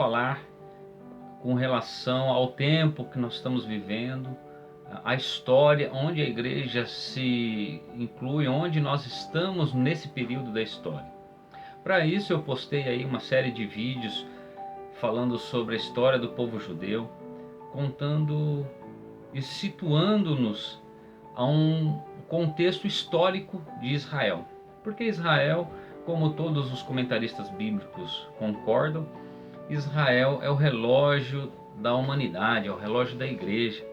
falar com relação ao tempo que nós estamos vivendo, a história, onde a igreja se inclui, onde nós estamos nesse período da história. Para isso eu postei aí uma série de vídeos falando sobre a história do povo judeu, contando e situando-nos a um contexto histórico de Israel. Porque Israel, como todos os comentaristas bíblicos concordam, Israel é o relógio da humanidade, é o relógio da igreja.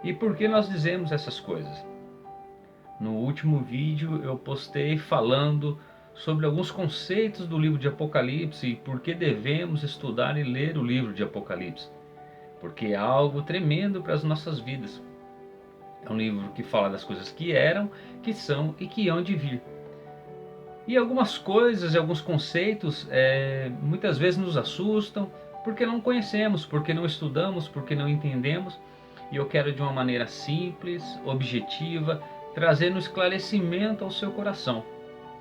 E por que nós dizemos essas coisas? No último vídeo eu postei falando sobre alguns conceitos do livro de Apocalipse e por que devemos estudar e ler o livro de Apocalipse. Porque é algo tremendo para as nossas vidas. É um livro que fala das coisas que eram, que são e que hão de vir. E algumas coisas e alguns conceitos muitas vezes nos assustam porque não conhecemos, porque não estudamos, porque não entendemos. E eu quero de uma maneira simples, objetiva, trazer um esclarecimento ao seu coração.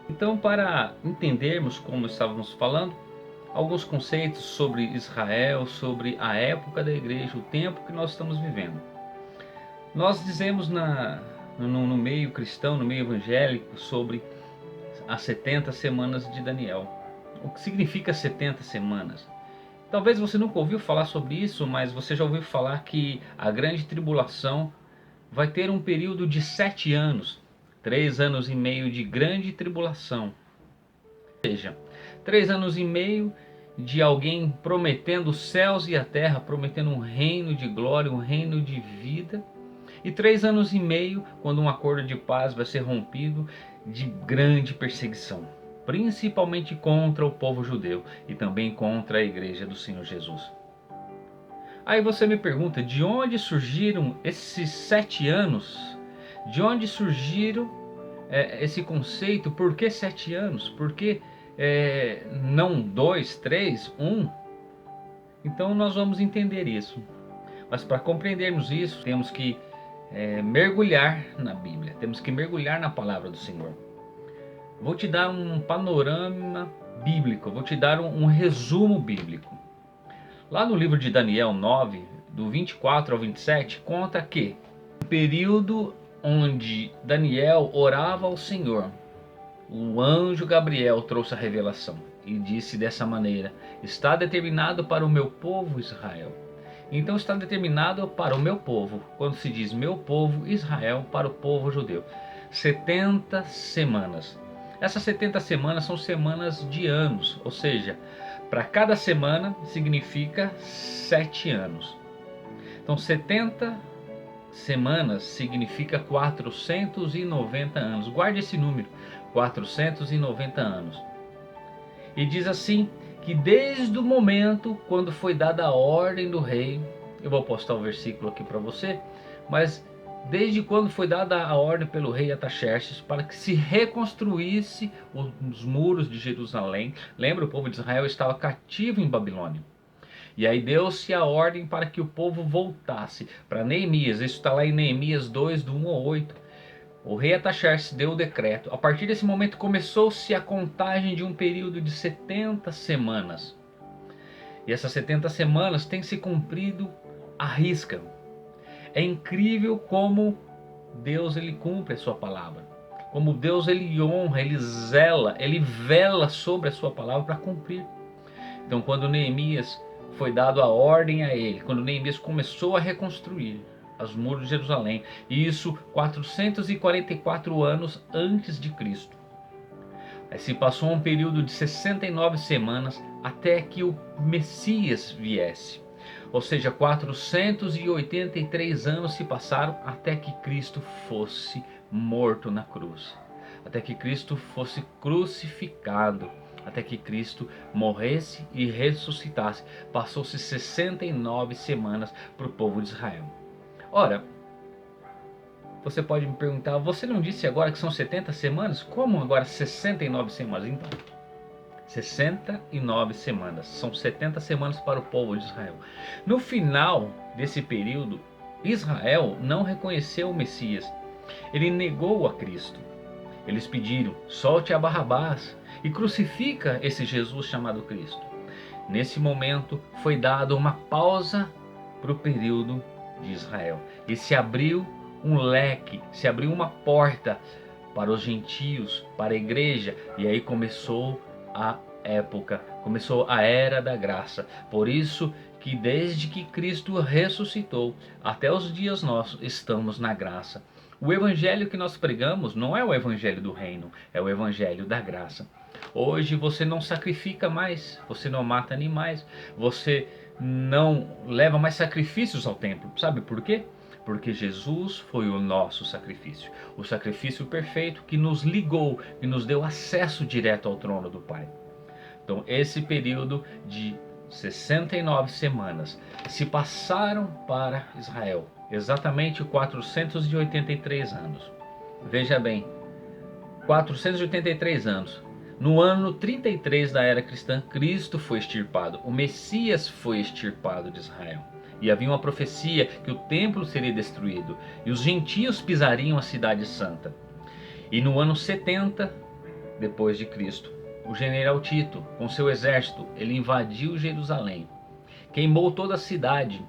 Então, para entendermos, como estávamos falando, alguns conceitos sobre Israel, sobre a época da igreja, o tempo que nós estamos vivendo. Nós dizemos no meio cristão, no meio evangélico, sobre as 70 semanas de Daniel. O que significa 70 semanas? Talvez você nunca ouviu falar sobre isso, mas você já ouviu falar que a grande tribulação vai ter um período de 7 anos, 3 anos e meio de grande tribulação. Ou seja, 3 anos e meio de alguém prometendo os céus e a terra, prometendo um reino de glória, um reino de vida. E 3 anos e meio, quando um acordo de paz vai ser rompido, de grande perseguição, principalmente contra o povo judeu e também contra a igreja do Senhor Jesus. Aí você me pergunta, de onde surgiram esses 7 anos? De onde surgiram esse conceito? Por que 7 anos? Por que não 2, 3, 1? Então nós vamos entender isso. Mas para compreendermos isso, temos que mergulhar na Bíblia, temos que mergulhar na palavra do Senhor. Vou te dar um panorama bíblico, vou te dar um resumo bíblico. Lá no livro de Daniel 9, do 24 ao 27, conta que no período onde Daniel orava ao Senhor, o anjo Gabriel trouxe a revelação e disse dessa maneira: está determinado para o meu povo Israel. Então está determinado para o meu povo, quando se diz meu povo Israel, para o povo judeu. 70 semanas. Essas 70 semanas são semanas de anos, ou seja, para cada semana significa 7 anos. Então 70 semanas significa 490 anos. Guarde esse número, 490 anos. E diz assim, que desde o momento quando foi dada a ordem do rei, eu vou postar o versículo aqui para você, mas desde quando foi dada a ordem pelo rei Artaxerxes para que se reconstruísse os muros de Jerusalém. Lembra, o povo de Israel estava cativo em Babilônia. E aí deu-se a ordem para que o povo voltasse. Para Neemias, isso está lá em Neemias 2, do 1 ao 8. O rei Artaxerxes deu o decreto. A partir desse momento começou-se a contagem de um período de 70 semanas. E essas 70 semanas têm se cumprido à risca. É incrível como Deus ele cumpre a sua palavra. Como Deus ele honra, ele zela, ele vela sobre a sua palavra para cumprir. Então quando Neemias foi dado a ordem a ele, quando Neemias começou a reconstruir os muros de Jerusalém, e isso 444 anos antes de Cristo. Aí se passou um período de 69 semanas até que o Messias viesse. Ou seja, 483 anos se passaram até que Cristo fosse morto na cruz. Até que Cristo fosse crucificado. Até que Cristo morresse e ressuscitasse. Passou-se 69 semanas para o povo de Israel. Ora, você pode me perguntar, você não disse agora que são 70 semanas? Como agora 69 semanas? Então, 69 semanas, são 70 semanas para o povo de Israel. No final desse período, Israel não reconheceu o Messias, ele negou a Cristo. Eles pediram, solte a Barrabás e crucifica esse Jesus chamado Cristo. Nesse momento foi dada uma pausa para o período de Israel. E se abriu um leque, se abriu uma porta para os gentios, para a igreja. E aí começou a época, começou a era da graça. Por isso que desde que Cristo ressuscitou até os dias nossos estamos na graça. O evangelho que nós pregamos não é o evangelho do reino, é o evangelho da graça. Hoje você não sacrifica mais, você não mata animais, você não leva mais sacrifícios ao templo. Sabe por quê? Porque Jesus foi o nosso sacrifício, o sacrifício perfeito que nos ligou e nos deu acesso direto ao trono do Pai. Então esse período de 69 semanas se passaram para Israel, exatamente 483 anos. Veja bem, 483 anos. No ano 33 da era cristã, Cristo foi extirpado, o Messias foi extirpado de Israel. E havia uma profecia que o templo seria destruído e os gentios pisariam a cidade santa. E no ano 70 depois de Cristo, o general Tito, com seu exército, ele invadiu Jerusalém, queimou toda a cidade,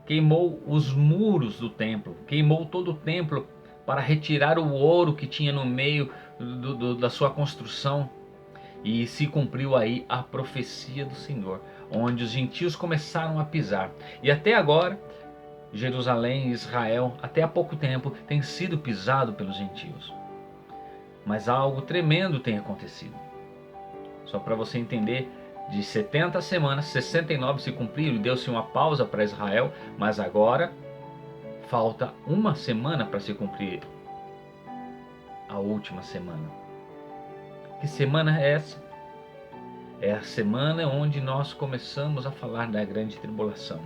queimou os muros do templo, queimou todo o templo para retirar o ouro que tinha no meio da sua construção. E se cumpriu aí a profecia do Senhor, onde os gentios começaram a pisar. E até agora, Jerusalém e Israel, até há pouco tempo, tem sido pisado pelos gentios. Mas algo tremendo tem acontecido. Só para você entender, de 70 semanas, 69 se cumpriram e deu-se uma pausa para Israel, mas agora falta uma semana para se cumprir a última semana. Que semana é essa? É a semana onde nós começamos a falar da grande tribulação.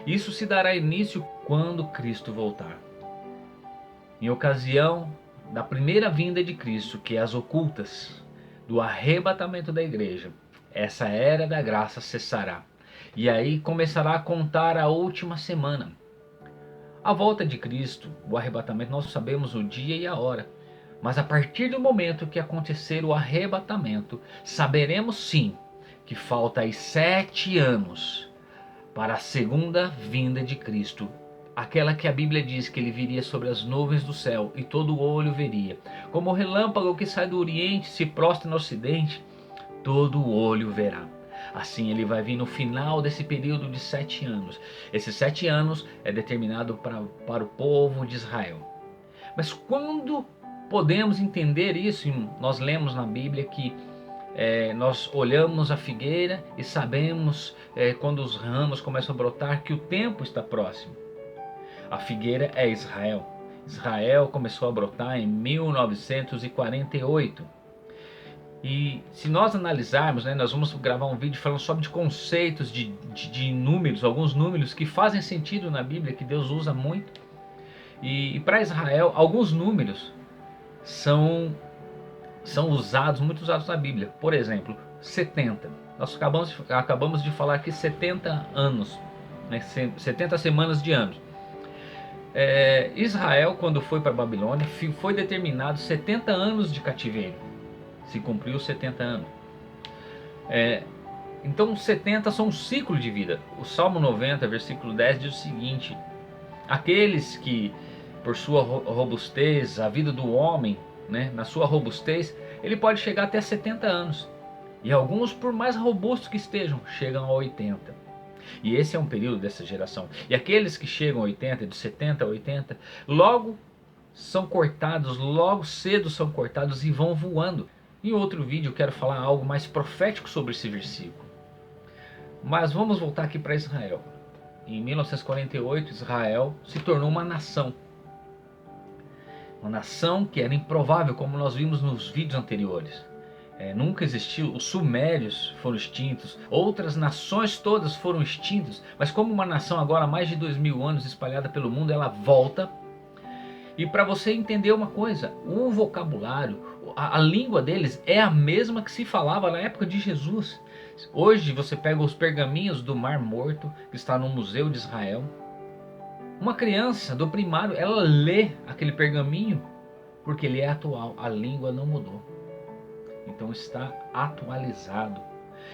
Isso se dará início quando Cristo voltar. Em ocasião da primeira vinda de Cristo, que é as ocultas, do arrebatamento da igreja, essa era da graça cessará. E aí começará a contar a última semana. A volta de Cristo, o arrebatamento, nós sabemos o dia e a hora. Mas a partir do momento que acontecer o arrebatamento, saberemos sim que falta aí 7 anos para a segunda vinda de Cristo. Aquela que a Bíblia diz que ele viria sobre as nuvens do céu e todo olho veria. Como o relâmpago que sai do oriente se prostra no ocidente, todo olho verá. Assim ele vai vir no final desse período de 7 anos. Esses 7 anos é determinado para o povo de Israel. Mas quando podemos entender isso? Nós lemos na Bíblia que nós olhamos a figueira e sabemos quando os ramos começam a brotar que o tempo está próximo. A figueira é Israel. Israel começou a brotar em 1948. E se nós analisarmos, nós vamos gravar um vídeo falando sobre conceitos de números, alguns números que fazem sentido na Bíblia, que Deus usa muito. E para Israel, alguns números são muito usados na Bíblia. Por exemplo, 70. Nós acabamos de falar aqui 70 anos, 70 semanas de anos. Israel, quando foi para a Babilônia, foi determinado 70 anos de cativeiro. Se cumpriu 70 anos. Então 70 são um ciclo de vida. O Salmo 90, versículo 10 diz o seguinte: aqueles que, por sua robustez, a vida do homem, na sua robustez, ele pode chegar até 70 anos. E alguns, por mais robustos que estejam, chegam a 80. E esse é um período dessa geração. E aqueles que chegam a 80, de 70 a 80, logo são cortados, logo cedo são cortados e vão voando. Em outro vídeo eu quero falar algo mais profético sobre esse versículo. Mas vamos voltar aqui para Israel. Em 1948, Israel se tornou uma nação. Uma nação que era improvável, como nós vimos nos vídeos anteriores. Nunca existiu, os sumérios foram extintos, outras nações todas foram extintas, mas como uma nação agora há mais de 2000 anos espalhada pelo mundo, ela volta. E para você entender uma coisa, o vocabulário, a língua deles é a mesma que se falava na época de Jesus. Hoje você pega os pergaminhos do Mar Morto, que está no Museu de Israel. Uma criança do primário, ela lê aquele pergaminho porque ele é atual, a língua não mudou. Então está atualizado.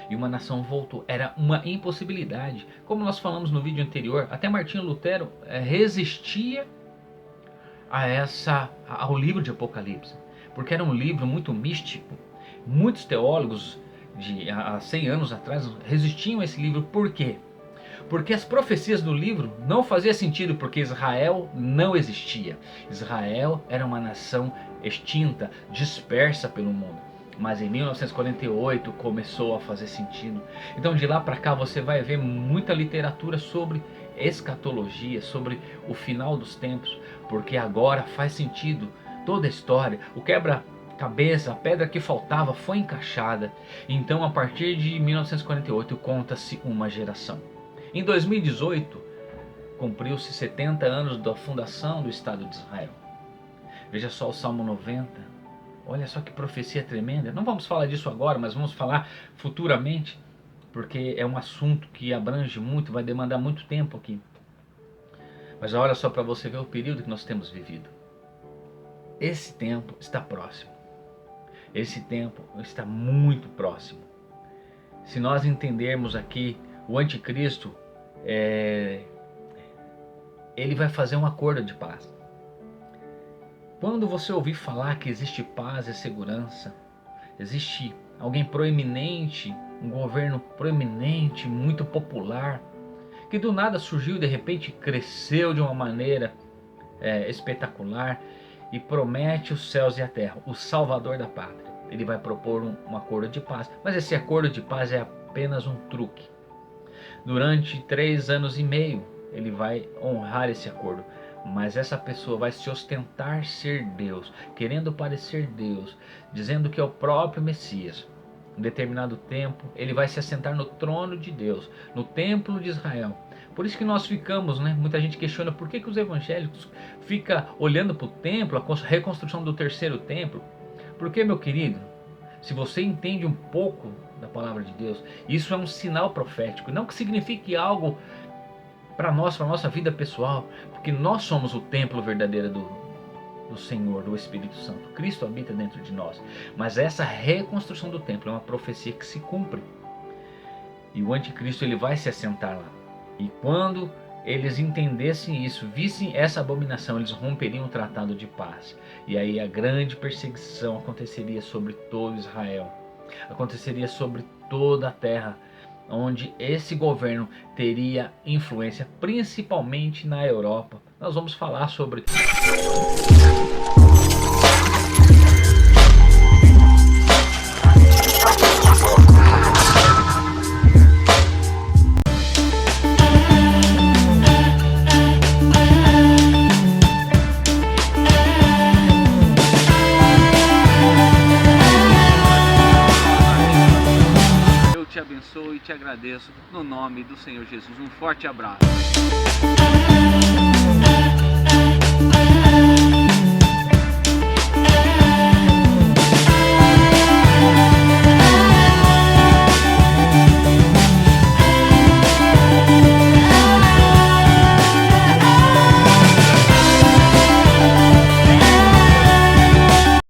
e uma nação voltou. Era uma impossibilidade. Como nós falamos no vídeo anterior, até Martinho Lutero resistia ao livro de Apocalipse, porque era um livro muito místico. Muitos teólogos há 100 anos atrás resistiam a esse livro. Por quê? Porque as profecias do livro não faziam sentido, porque Israel não existia. Israel era uma nação extinta, dispersa pelo mundo. Mas em 1948 começou a fazer sentido. Então de lá para cá você vai ver muita literatura sobre escatologia, sobre o final dos tempos, porque agora faz sentido toda a história. O quebra-cabeça, a pedra que faltava foi encaixada. Então a partir de 1948 conta-se uma geração. Em 2018 cumpriu-se 70 anos da fundação do Estado de Israel. Veja só o Salmo 90. Olha só que profecia tremenda. Não vamos falar disso agora, mas vamos falar futuramente, porque é um assunto que abrange muito, vai demandar muito tempo aqui. Mas olha só para você ver o período que nós temos vivido. Esse tempo está próximo. Esse tempo está muito próximo. Se nós entendermos aqui o anticristo, ele vai fazer um acordo de paz. Quando você ouvir falar que existe paz e segurança, existe alguém proeminente, um governo proeminente, muito popular, que do nada surgiu e de repente cresceu de uma maneira espetacular e promete os céus e a terra, o salvador da pátria. Ele vai propor um acordo de paz, mas esse acordo de paz é apenas um truque. Durante 3 anos e meio ele vai honrar esse acordo, mas essa pessoa vai se ostentar ser Deus, querendo parecer Deus, dizendo que é o próprio Messias. Em determinado tempo ele vai se assentar no trono de Deus, no templo de Israel. Por isso que nós ficamos, muita gente questiona por que os evangélicos ficam olhando para o templo, a reconstrução do terceiro templo. Porque, meu querido, se você entende um pouco da palavra de Deus, isso é um sinal profético, não que signifique algo para nós, para a nossa vida pessoal, porque nós somos o templo verdadeiro do Senhor, do Espírito Santo. Cristo habita dentro de nós. Mas essa reconstrução do templo é uma profecia que se cumpre. E o anticristo ele vai se assentar lá. E quando eles entendessem isso, vissem essa abominação, eles romperiam o tratado de paz. E aí a grande perseguição aconteceria sobre todo Israel. Aconteceria sobre toda a terra, onde esse governo teria influência, principalmente na Europa. Nós vamos falar sobre te agradeço no nome do Senhor Jesus. Um forte abraço.